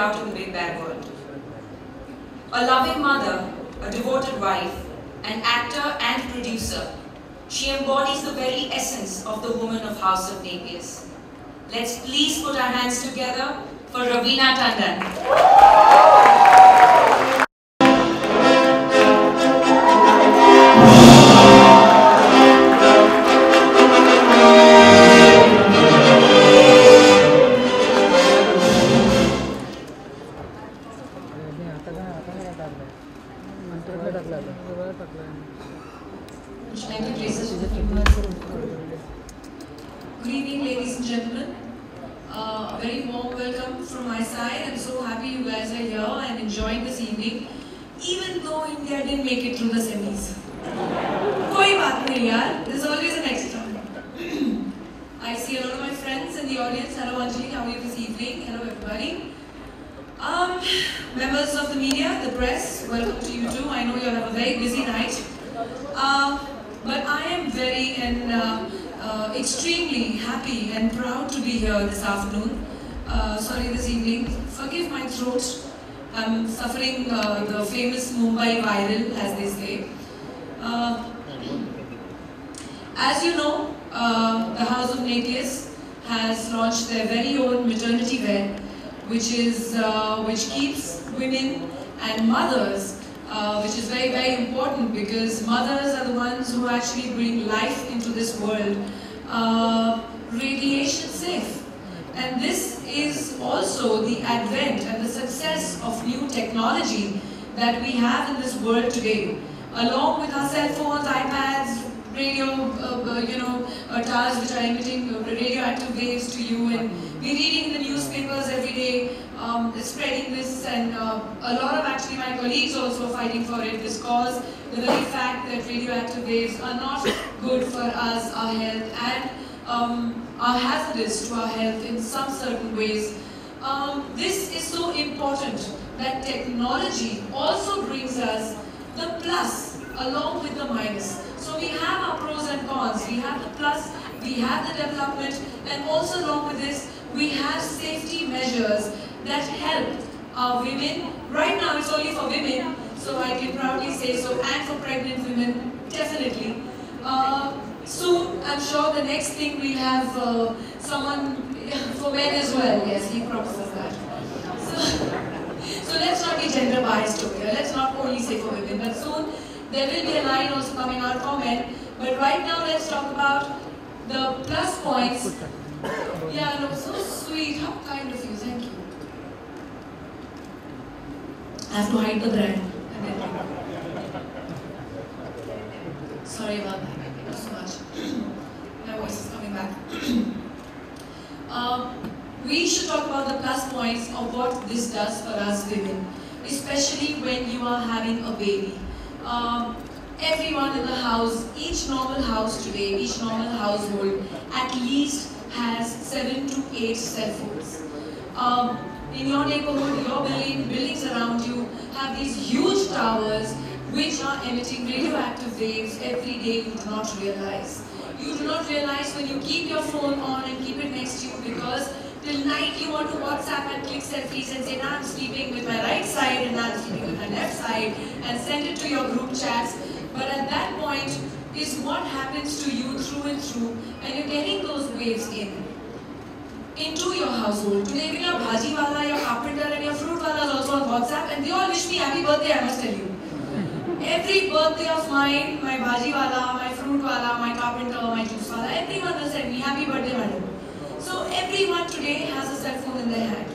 out in the big bad world. A loving mother, a devoted wife, an actor and producer, she embodies the very essence of the woman of House of Napier. Let's please put our hands together for Raveena Tandon. Good evening, ladies and gentlemen. A very warm welcome from my side. I'm so happy you guys are here and enjoying this evening, even though India didn't make it through the semis. Koi baat nahi yaar, there's always a next round. I see a lot of my friends in the audience. Hello Anjali, how are you this evening? Hello everybody. Members of the media, the press, welcome to you too. I know you have a very busy night. But I am very and extremely happy and proud to be here this afternoon. Sorry, this evening. Forgive my throat. I'm suffering the famous Mumbai viral, as they say. As you know, the House of Napier has launched their very own maternity wear, which keeps women and mothers, which is very, very important because mothers are the ones who actually bring life into this world, radiation safe. And this is also the advent and the success of new technology that we have in this world today. Along with our cell phones, iPads, radio, towers which are emitting radioactive waves to you, and we're reading the newspapers every day, spreading this, and a lot of actually my colleagues also fighting for it. This cause, the very fact that radioactive waves are not good for us, our health, and are hazardous to our health in some certain ways. This is so important that technology also brings us the plus along with the minus. So we have our pros and cons. We have the plus, we have the development, and also along with this, we have safety measures that help our women. Right now it's only for women, so I can proudly say so, and for pregnant women, definitely. Soon, I'm sure the next thing we'll have someone for men as well. Yes, he promises that. So let's not be gender biased over here. Let's not only say for women, but soon there will be a line also coming out for men. But right now, let's talk about the plus points. Yeah, no, so sweet. How kind of you. Thank you. I have to hide the brand. Sorry about that. Not so much. My voice is coming back. We should talk about the plus points of what this does for us women, especially when you are having a baby. Everyone in the house, each normal house today, each normal household at least has 7 to 8 cell phones. In your neighborhood, your buildings around you have these huge towers which are emitting radioactive waves every day. You do not realize. You do not realize when you keep your phone on and keep it next to you, because till night you want to WhatsApp and click selfies and say, now I'm sleeping with my right side and now I'm sleeping with my left side, and send it to your group chats. But at that point is what happens to you through and through, and you're getting those waves into your household. Today even your bhaji wala, your carpenter and your fruit wala is also on WhatsApp, and they all wish me happy birthday, I must tell you. Every birthday of mine, my bhaji wala, my fruit wala, my carpenter, my juice wala, everyone will send me happy birthday, madam. So everyone today has a cell phone in their hand.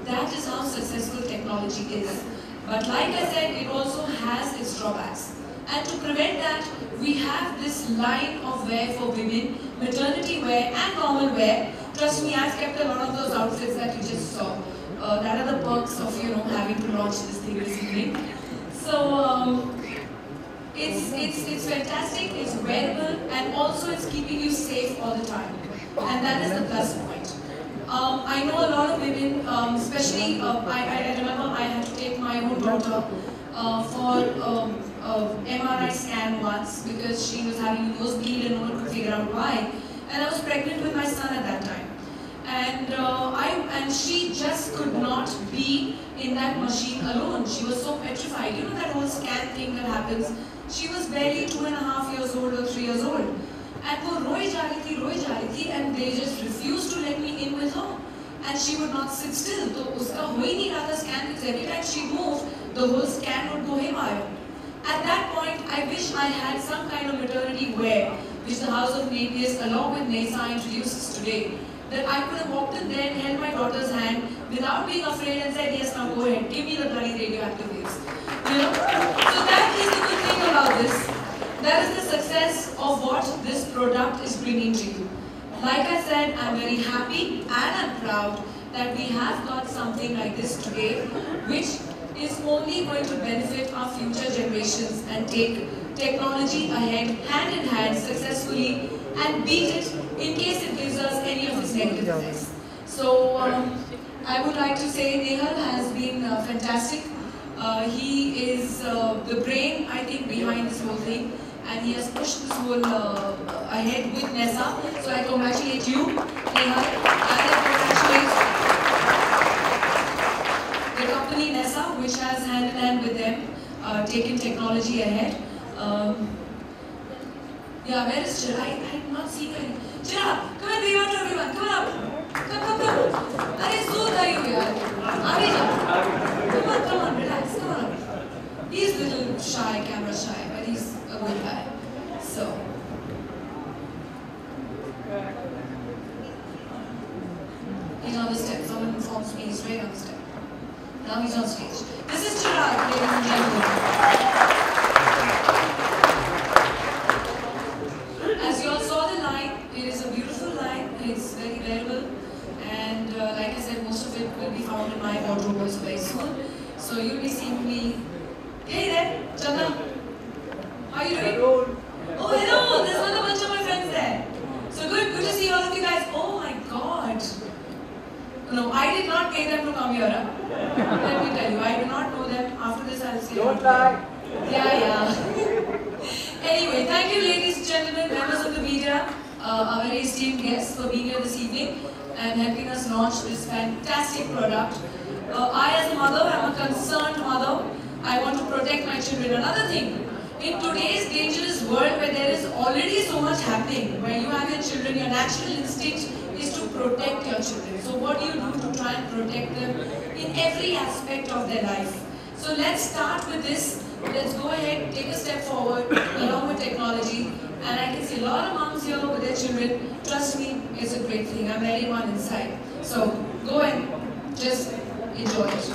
That is how successful technology is. But like I said, it also has its drawbacks. And to prevent that, we have this line of wear for women, maternity wear and normal wear. Trust me, I've kept a lot of those outfits that you just saw. That are the perks of, having to launch this thing this evening. So, it's fantastic, it's wearable, and also it's keeping you safe all the time. And that is the plus point. I know a lot of women, especially, I remember I had to take my own daughter for MRI scan once because she was having nosebleed and no one could figure out why. And I was pregnant with my son at that time. And she just could not be in that machine alone. She was so petrified. You know that whole scan thing that happens. She was barely 2.5 years old or 3 years old. And वो रोई जा रही थी, and they just refused to let me in with her. And she would not sit still. तो उसका हो ही नहीं रहा था scan, because every time she moved, the whole scan would go haywire. At that point, I wish I had some kind of maternity wear, which the House of Napier, along with NESA, introduces today. That I could have walked in there and held my daughter's hand without being afraid and said, yes, now go ahead, give me the bloody radioactive waves. You know? So that is the good thing about this. That is the success of what this product is bringing to you. Like I said, I'm very happy and I'm proud that we have got something like this today, which is only going to benefit our future generations and take technology ahead, hand in hand, successfully, and beat it in case it gives us any of its negative effects. So I would like to say Nehal has been fantastic. He is the brain, I think, behind this whole thing, and he has pushed this whole ahead with NESA. So I congratulate you, Nehal, and I congratulate the company NESA, which has hand in hand with them taken technology ahead. Yeah, where is Chirag? I have not seen him. Chirag, come and wave out to everyone. Come on up. Come. Arey, so tha you yaar. Aage ja. Come on, relax. Come on up. He's a little shy, camera shy, but he's a good guy. So. He's on the step. Someone informs me he's right on the step. Now he's on stage. This is Chirag, ladies and gentlemen. As you all saw the line, it is a beautiful line. It's very wearable, and like I said, most of it will be found in my wardrobe also very soon. So you'll be seeing me. Hey there, Chandra. How are you doing? Oh, hello. There's another bunch of my friends there. So good to see all of you guys. Oh my God. No, I did not pay them to come here. Let me tell you, I do not know them. After this, I'll say. Don't lie. Yeah. Anyway, thank you, ladies and gentlemen, members of the media, our very esteemed guests, for being here this evening and helping us launch this fantastic product. I, as a mother, am a concerned mother. I want to protect my children. Another thing, in today's dangerous world where there is already so much happening, where you have your children, your natural instinct is to protect your children. So what do you do to try and protect them in every aspect of their life? So let's start with this. Let's go ahead, take a step forward along with technology. And I can see a lot of moms here with their children. Trust me, it's a great thing. I'm very one inside. So go and just enjoy it.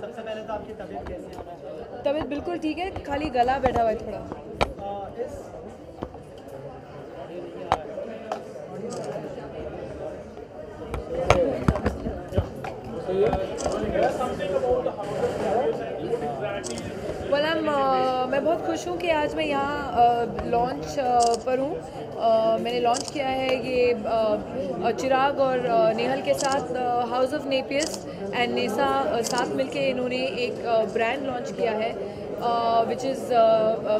सबसे पहले तो आपकी तबीयत कैसी है? तबीयत बिल्कुल ठीक है, खाली गला बैठा हुआ है थोड़ा। मैं बहुत खुश हूँ कि आज मैं यहाँ लॉन्च पर हूँ। मैंने लॉन्च किया है ये चिराग और नेहल के साथ house of Napier's and NASA साथ मिलके इन्होंने एक ब्रांड लॉन्च किया है which is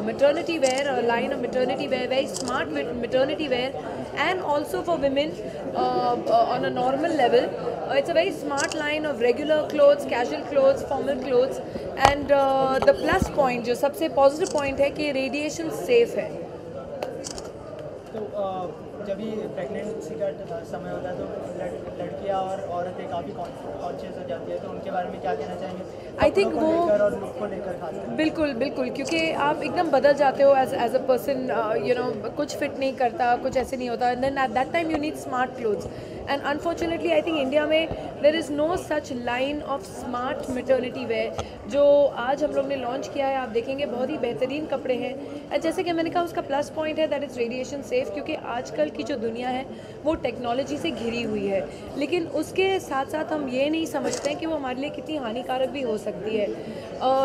maternity wear, a line of maternity wear, very smart maternity wear, and also for women on a normal level. It's a very smart line of regular clothes, casual clothes, formal clothes, and the plus point, जो सबसे positive point है कि radiation safe है। तो जब भी pregnancy का समय होता है तो लड़कियां और औरतें काफ़ी कॉन्शियस हो जाती है, तो उनके बारे में क्या कहना चाहेंगे? आई थिंक वो और लुक को लेकर खासकर बिल्कुल बिल्कुल, क्योंकि आप एकदम बदल जाते हो as a person, you know, कुछ फिट नहीं करता, कुछ ऐसे नहीं होता, and then at that time you need smart clothes. And unfortunately I think India में there is no such line of smart maternity wear जो आज हम लोग ने लॉन्च किया है। आप देखेंगे बहुत ही बेहतरीन कपड़े हैं, एंड जैसे कि मैंने कहा उसका प्लस पॉइंट है दैट इज़ रेडिएशन सेफ, क्योंकि आजकल की जो दुनिया है वो टेक्नोलॉजी से घिरी हुई है, लेकिन उसके साथ साथ हम ये नहीं समझते हैं कि वो हमारे लिए कितनी हानिकारक भी हो सकती है।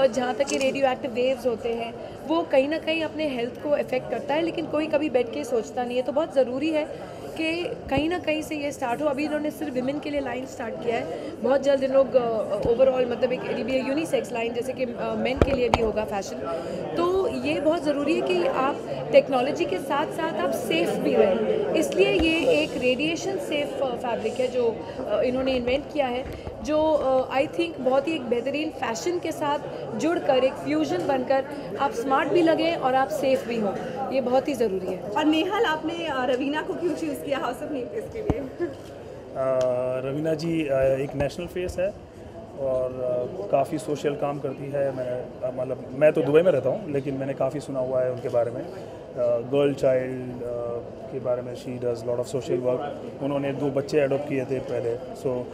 जहाँ तक कि रेडियो एक्टिव वेव्स होते हैं वो कहीं ना कहीं अपने हेल्थ को अफेक्ट करता है, लेकिन कोई कभी बैठ के सोचता नहीं है। तो बहुत ज़रूरी है कि कहीं ना कहीं से ये स्टार्ट हो। अभी इन्होंने सिर्फ विमेन के लिए लाइन स्टार्ट किया है, बहुत जल्द इन लोग ओवरऑल मतलब एक यूनिसेक्स लाइन जैसे कि मेन के लिए भी होगा फैशन। तो ये बहुत ज़रूरी है कि आप टेक्नोलॉजी के साथ साथ आप सेफ भी रहें, इसलिए ये एक रेडिएशन सेफ फैब्रिक है जो इन्होंने इन्वेंट किया है, जो आई थिंक बहुत ही एक बेहतरीन फैशन के साथ जुड़कर एक फ्यूजन बनकर आप स्मार्ट भी लगें और आप सेफ भी हों, ये बहुत ही ज़रूरी है। और नेहल, आपने रवीना को क्यों चूज़ किया हाउस ऑफ नेपियर्स के लिए? रवीना जी एक नेशनल फेस है और काफ़ी सोशल काम करती है। मैं तो दुबई में रहता हूँ, लेकिन मैंने काफ़ी सुना हुआ है उनके बारे में, गर्ल चाइल्ड के बारे में। She does lot of social work. उन्होंने 2 बच्चे एडॉप्ट किए थे पहले, so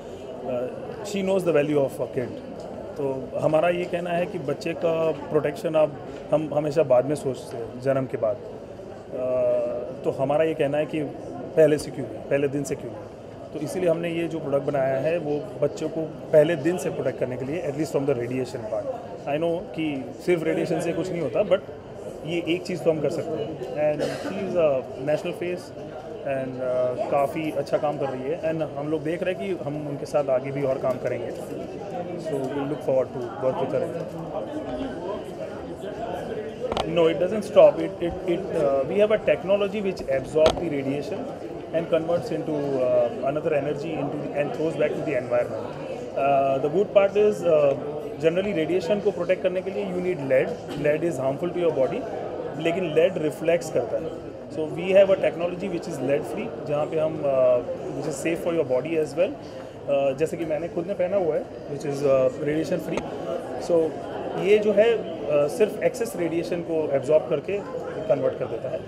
she knows the value of a kid. तो हमारा ये कहना है कि बच्चे का प्रोटेक्शन अब हम हमेशा बाद में सोचते हैं, जन्म के बाद। तो हमारा ये कहना है कि पहले से क्यों, पहले दिन से क्यों। तो इसीलिए हमने ये जो प्रोडक्ट बनाया है वो बच्चों को पहले दिन से प्रोटेक्ट करने के लिए, at least from the radiation part. I know कि सिर्फ रेडिएशन से कुछ नहीं होता, बट ये एक चीज़ तो हम कर सकते हैं। And she is a national face and काफ़ी अच्छा काम कर रही है, एंड हम लोग देख रहे हैं कि हम उनके साथ आगे भी और काम करेंगे। So we look forward to work with her. No, it doesn't stop. We have a technology which absorbs the radiation and converts into another energy and throws back to the environment. The good part is generally radiation को protect करने के लिए you need lead. Lead is harmful to your body, लेकिन lead reflects करता है. So we have a technology which is lead free, जहाँ पे हम which is safe for your body as well. जैसे कि मैंने खुद ने पहना हुआ है, which is radiation free. So ये जो है सिर्फ एक्सेस रेडिएशन को एब्जॉर्ब करके कन्वर्ट कर देता है,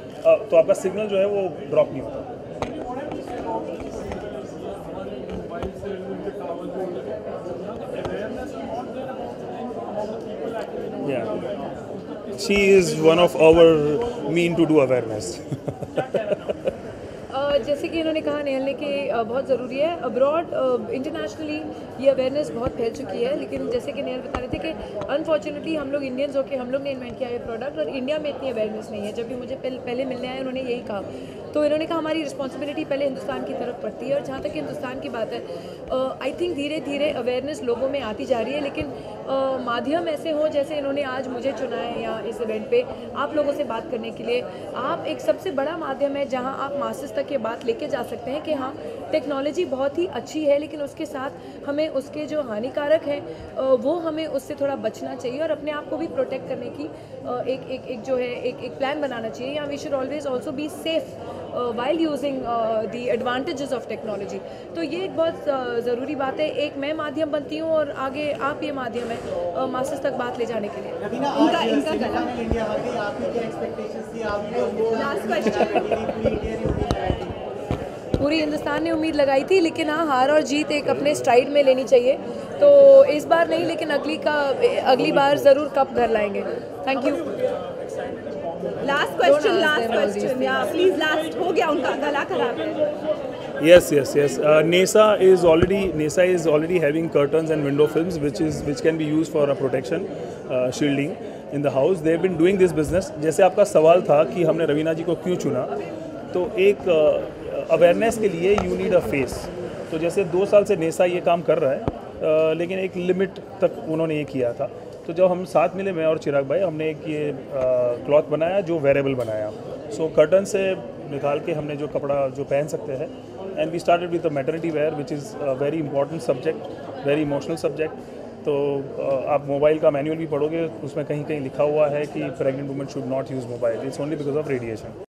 तो आपका सिग्नल जो है वो ड्रॉप नहीं होता। Yeah, she is one of our mean to do awareness. जैसे कि इन्होंने कहा नेहल ने कि बहुत ज़रूरी है, अब्रॉड इंटरनेशनली ये अवेयरनेस बहुत फैल चुकी है, लेकिन जैसे कि नेहल बता रहे थे कि अनफॉर्चुनेटली हम लोग इंडियंस होकर हम लोग ने इन्वेंट किया है प्रोडक्ट, और इंडिया में इतनी अवेयरनेस नहीं है। जब भी मुझे पहले मिलने आए उन्होंने यही कहा, तो इन्होंने कहा हमारी रिस्पॉन्सिबिलिटी पहले हिंदुस्तान की तरफ पड़ती है। और जहाँ तक हिंदुस्तान की बात है, आई थिंक धीरे धीरे अवेयरनेस लोगों में आती जा रही है, लेकिन माध्यम ऐसे हो जैसे इन्होंने आज मुझे चुना है यहाँ इस इवेंट पे आप लोगों से बात करने के लिए। आप एक सबसे बड़ा माध्यम है जहाँ आप मासेस तक ये बात लेके जा सकते हैं कि हाँ, टेक्नोलॉजी बहुत ही अच्छी है, लेकिन उसके साथ हमें उसके जो हानिकारक हैं वो हमें उससे थोड़ा बचना चाहिए, और अपने आप को भी प्रोटेक्ट करने की एक जो है एक प्लान बनाना चाहिए। या we should always also be safe while using the advantages of technology। तो ये एक बहुत ज़रूरी बात है। एक मैं माध्यम बनती हूँ और आगे आप ये माध्यम है मासेस तक बात ले जाने के लिए। पूरी हिंदुस्तान ने उम्मीद लगाई थी, लेकिन हाँ, हार और जीत एक अपने स्ट्राइड में लेनी चाहिए। तो इस बार नहीं, लेकिन अगली बार ज़रूर कप घर लाएंगे। Thank you. लास्ट क्वेश्चन या प्लीज लास्ट। हो गया उनका गला खराब। Yes. NESA is already having curtains and window films which can be used for a protection, shielding in the house. They have been doing this business. जैसे आपका सवाल था कि हमने रवीना जी को क्यों चुना, तो एक अवेयरनेस के लिए you need a face। तो जैसे 2 साल से NESA ये काम कर रहा है, लेकिन एक लिमिट तक उन्होंने ये किया था। तो जब हम साथ मिले, मैं और चिराग भाई, हमने एक ये क्लॉथ बनाया जो वेरेबल बनाया। सो कर्टन से निकाल के हमने जो कपड़ा जो पहन सकते हैं, and we started with the maternity wear which is very important subject, very emotional subject. तो आप मोबाइल का मैनुअल भी पढ़ोगे, उसमें कहीं कहीं लिखा हुआ है कि pregnant women should not use mobile, it's only because of radiation.